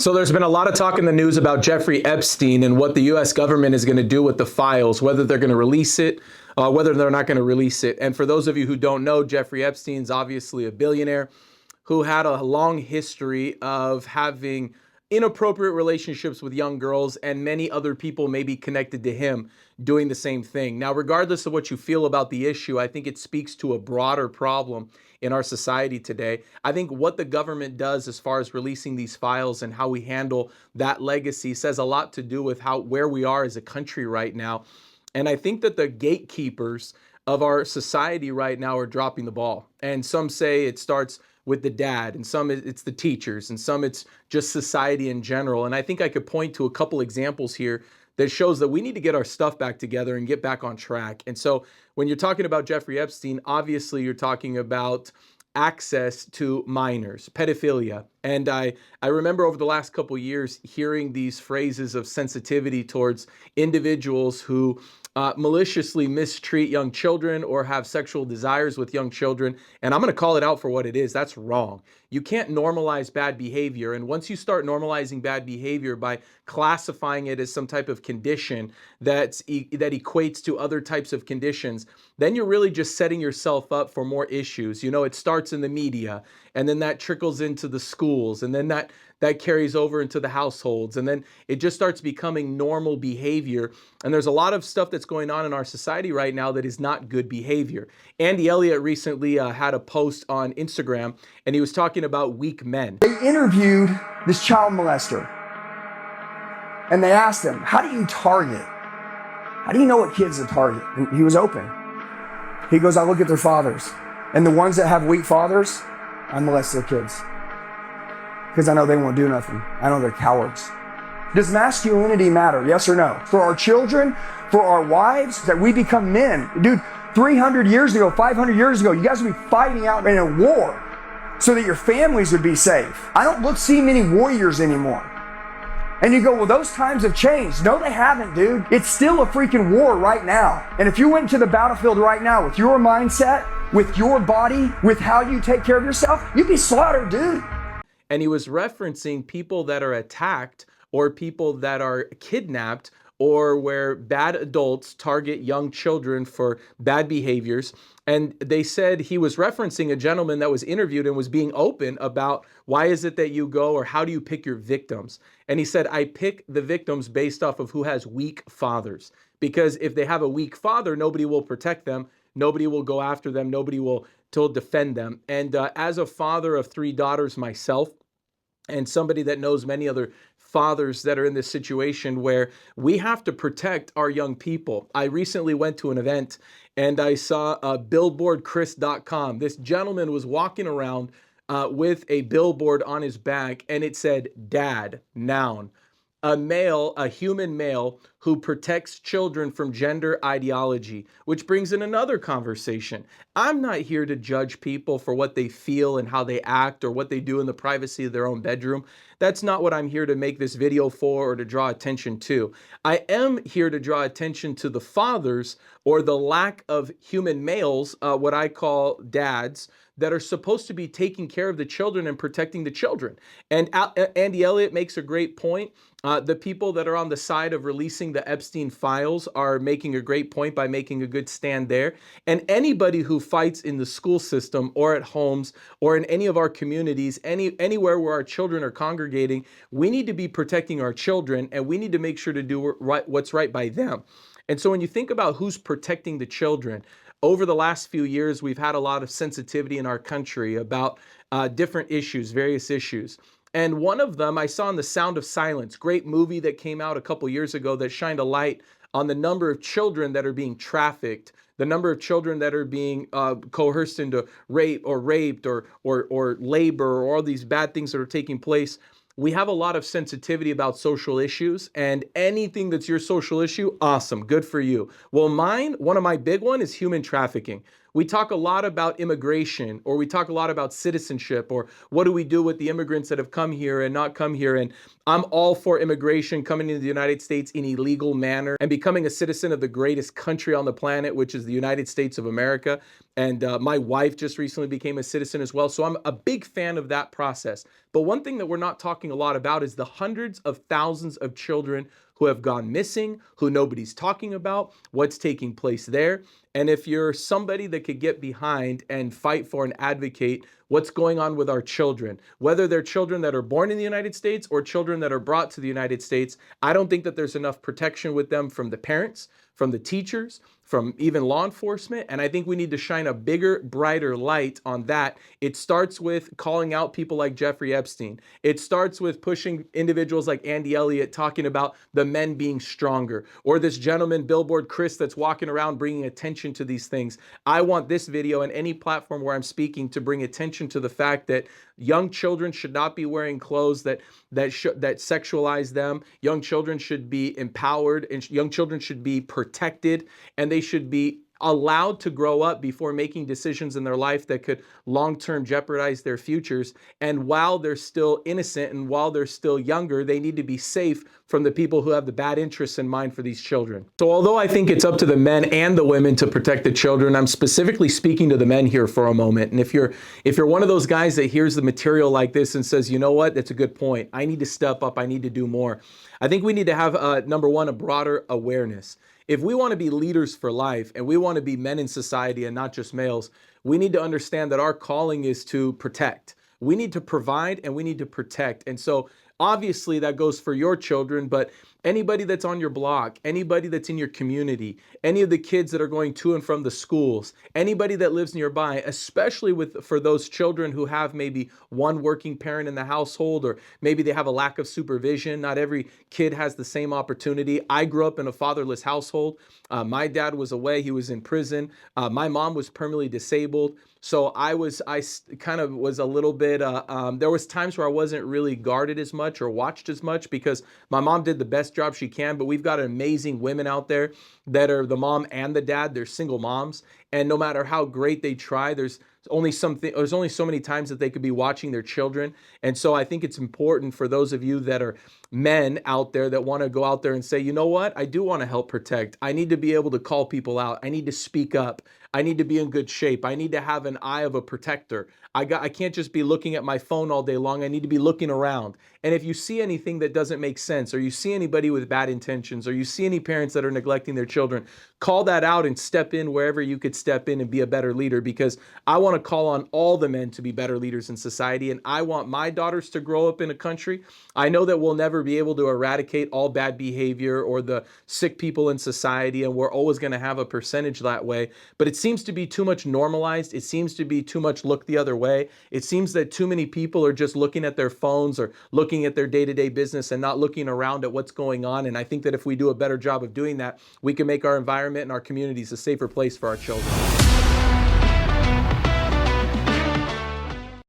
So there's been a lot of talk in the news about Jeffrey Epstein and what the U.S. government is going to do with the files, whether they're going to release it, whether they're not going to release it. And for those of you who don't know, Jeffrey Epstein's obviously a billionaire who had a long history of having inappropriate relationships with young girls, and many other people may be connected to him doing the same thing. Now, regardless of what you feel about the issue, I think it speaks to a broader problem in our society today. I think what the government does as far as releasing these files and how we handle that legacy says a lot to do with where we are as a country right now. And I think that the gatekeepers of our society right now are dropping the ball. And some say it starts with the dad, and some it's the teachers, and some it's just society in general. And I think I could point to a couple examples here that shows that we need to get our stuff back together and get back on track. And so when you're talking about Jeffrey Epstein, obviously you're talking about access to minors, pedophilia. And I remember over the last couple of years hearing these phrases of sensitivity towards individuals who maliciously mistreat young children or have sexual desires with young children. And I'm going to call it out for what it is. That's wrong. You can't normalize bad behavior. And once you start normalizing bad behavior by classifying it as some type of condition that equates to other types of conditions, then you're really just setting yourself up for more issues. You know, it starts in the media, and then that trickles into the schools, and then that carries over into the households, and then it just starts becoming normal behavior. And there's a lot of stuff that's going on in our society right now that is not good behavior. Andy Elliott recently had a post on Instagram, and he was talking about weak men. They interviewed this child molester, and they asked him, how do you target? How do you know what kids to target? And he was open. He goes, I look at their fathers, and the ones that have weak fathers, I molest their kids. Because I know they won't do nothing. I know they're cowards. Does masculinity matter? Yes or no? For our children, for our wives, that we become men. Dude, 300 years ago, 500 years ago, you guys would be fighting out in a war so that your families would be safe. I don't see many warriors anymore. And you go, well, those times have changed. No, they haven't, dude. It's still a freaking war right now. And if you went to the battlefield right now with your mindset, with your body, with how you take care of yourself, you'd be slaughtered, dude. And he was referencing people that are attacked or people that are kidnapped, or where bad adults target young children for bad behaviors. And they said he was referencing a gentleman that was interviewed and was being open about why is it that you go, or how do you pick your victims? And he said, I pick the victims based off of who has weak fathers. Because if they have a weak father, nobody will protect them. Nobody will go after them. Nobody will defend them. And as a father of 3 daughters myself, and somebody that knows many other fathers that are in this situation where we have to protect our young people. I recently went to an event and I saw billboardchris.com. This gentleman was walking around with a billboard on his back, and it said, Dad, noun. A human male who protects children from gender ideology, which brings in another conversation. I'm not here to judge people for what they feel and how they act or what they do in the privacy of their own bedroom. That's not what I'm here to make this video for or to draw attention to. I am here to draw attention to the fathers, or the lack of human males, what I call dads, that are supposed to be taking care of the children and protecting the children. And Andy Elliott makes a great point. The people that are on the side of releasing the Epstein files are making a great point by making a good stand there. And anybody who fights in the school system or at homes or in any of our communities, anywhere where our children are congregating, we need to be protecting our children, and we need to make sure to do what's right by them. And so when you think about who's protecting the children, over the last few years, we've had a lot of sensitivity in our country about different issues, various issues. And one of them I saw in The Sound of Silence, great movie that came out a couple years ago that shined a light on the number of children that are being trafficked, the number of children that are being coerced into rape or raped or labor, or all these bad things that are taking place. We have a lot of sensitivity about social issues, and anything that's your social issue, awesome, good for you. Well, one of my big one is human trafficking. We talk a lot about immigration, or we talk a lot about citizenship, or what do we do with the immigrants that have come here and not come here. And I'm all for immigration coming into the United States in a legal manner and becoming a citizen of the greatest country on the planet, which is the United States of America. And my wife just recently became a citizen as well. So I'm a big fan of that process. But one thing that we're not talking a lot about is the hundreds of thousands of children who have gone missing, who nobody's talking about, what's taking place there. And if you're somebody that could get behind and fight for and advocate what's going on with our children, whether they're children that are born in the United States or children that are brought to the United States, I don't think that there's enough protection with them from the parents, from the teachers, from even law enforcement. And I think we need to shine a bigger, brighter light on that. It starts with calling out people like Jeffrey Epstein. It starts with pushing individuals like Andy Elliott, talking about the men being stronger, or this gentleman, Billboard Chris, that's walking around bringing attention to these things. I want this video and any platform where I'm speaking to bring attention to the fact that young children should not be wearing clothes that sexualize them. Young children should be empowered, and young children should be protected, and they should be allowed to grow up before making decisions in their life that could long-term jeopardize their futures. And while they're still innocent and while they're still younger, they need to be safe from the people who have the bad interests in mind for these children. So although I think it's up to the men and the women to protect the children, I'm specifically speaking to the men here for a moment. And if you're one of those guys that hears the material like this and says, you know what, that's a good point, I need to step up, I need to do more, I think we need to have, number one, a broader awareness. If we want to be leaders for life and we want to be men in society and not just males, we need to understand that our calling is to protect. We need to provide and we need to protect. And so obviously that goes for your children, but anybody that's on your block, anybody that's in your community, any of the kids that are going to and from the schools, anybody that lives nearby, especially for those children who have maybe one working parent in the household, or maybe they have a lack of supervision. Not every kid has the same opportunity. I grew up in a fatherless household. My dad was away. He was in prison. My mom was permanently disabled. So I kind of was a little bit, there was times where I wasn't really guarded as much or watched as much because my mom did the best job she can, but we've got amazing women out there that are the mom and the dad. They're single moms. And no matter how great they try, there's only so many times that they could be watching their children. And so I think it's important for those of you that are men out there that want to go out there and say, you know what, I do want to help protect. I need to be able to call people out. I need to speak up. I need to be in good shape. I need to have an eye of a protector. I can't just be looking at my phone all day long. I need to be looking around. And if you see anything that doesn't make sense, or you see anybody with bad intentions, or you see any parents that are neglecting their children, call that out and step in wherever you could step in and be a better leader, because I want to call on all the men to be better leaders in society. And I want my daughters to grow up in a country. I know that we'll never be able to eradicate all bad behavior or the sick people in society, and we're always going to have a percentage that way. But it seems to be too much normalized. It seems to be too much look the other way. It seems that too many people are just looking at their phones or looking at their day-to-day business and not looking around at what's going on. And I think that if we do a better job of doing that, we can make our environment and our communities a safer place for our children.